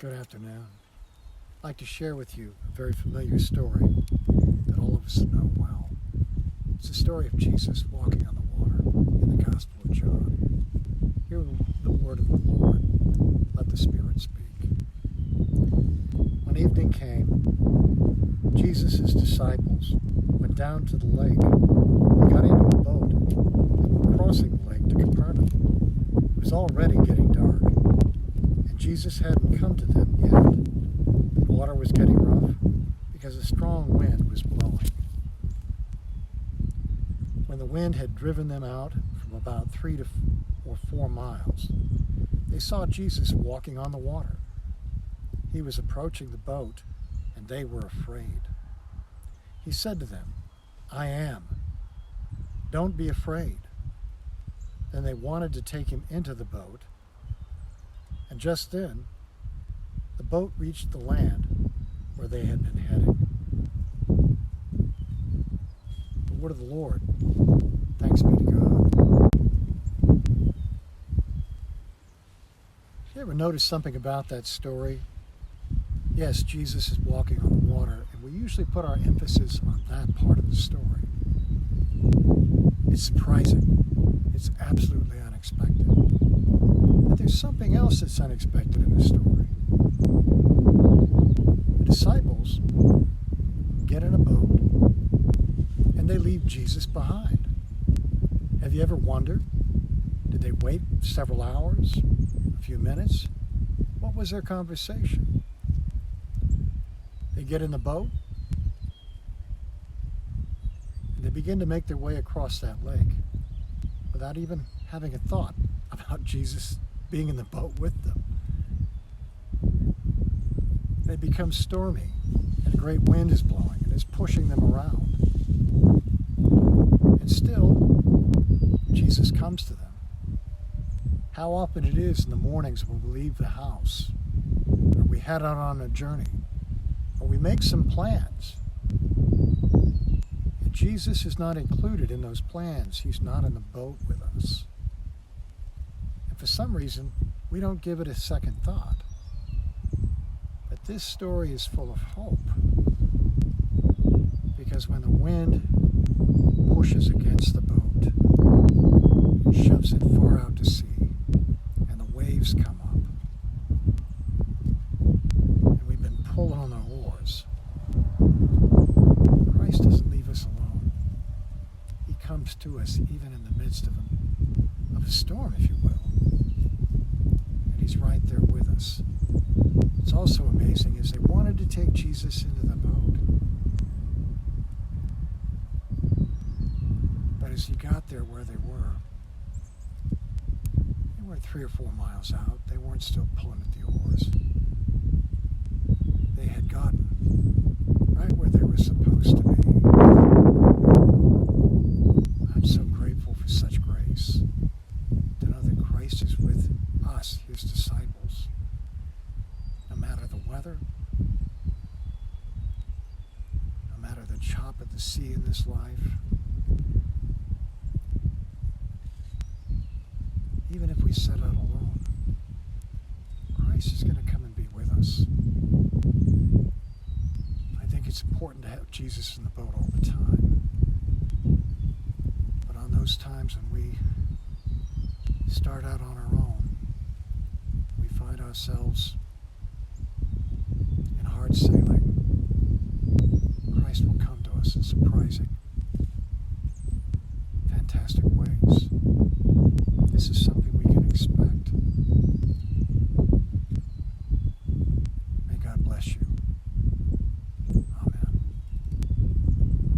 Good afternoon. I'd like to share with you a very familiar story that all of us know well. It's the story of Jesus walking on the water in the Gospel of John. Hear the word of the Lord. Let the Spirit speak. When evening came, Jesus' disciples went down to the lake. They got into a boat and were crossing the lake to Capernaum. It was already getting dark, and Jesus hadn't come to them yet. The water was getting rough because a strong wind was blowing. When the wind had driven them out from about 3 or 4 miles, they saw Jesus walking on the water. He was approaching the boat, and they were afraid. He said to them, "I am. Don't be afraid." Then they wanted to take him into the boat, and just then, the boat reached the land where they had been heading. The word of the Lord. Thanks be to God. You ever notice something about that story? Yes, Jesus is walking on the water, and we usually put our emphasis on that part of the story. It's surprising. It's absolutely unexpected. But there's something else that's unexpected in the story. The disciples get in a boat, and they leave Jesus behind. Have you ever wondered? Did they wait several hours? A few minutes? What was their conversation? They get in the boat, and they begin to make their way across that lake without even having a thought about Jesus being in the boat with them. They become stormy, and a great wind is blowing and is pushing them around. And still, Jesus comes to them. How often it is in the mornings when we leave the house, or we head out on a journey, or we make some plans, and Jesus is not included in those plans. He's not in the boat with us. And for some reason, we don't give it a second thought. But this story is full of hope, because when the wind pushes against the boat, it shoves it far out to sea, and the waves come up, and we've been pulling on the oars. Christ doesn't leave us alone. He comes to us even in the midst of a storm, if you will. And he's right there with us. What's also amazing is they wanted to take Jesus into the boat. But as he got there where they weren't 3 or 4 miles out. They weren't still pulling at the oars. They had gotten right where they were supposed to be. I'm so grateful for such grace, to know that Christ is with us, his disciples, no matter the weather, no matter the chop of the sea in this life. Even if we set out alone, Christ is going to come and be with us. I think it's important to have Jesus in the boat all the time. But on those times when we start out on our own, we find ourselves in hard sailing, Christ will come to us in surprising, fantastic ways. This is something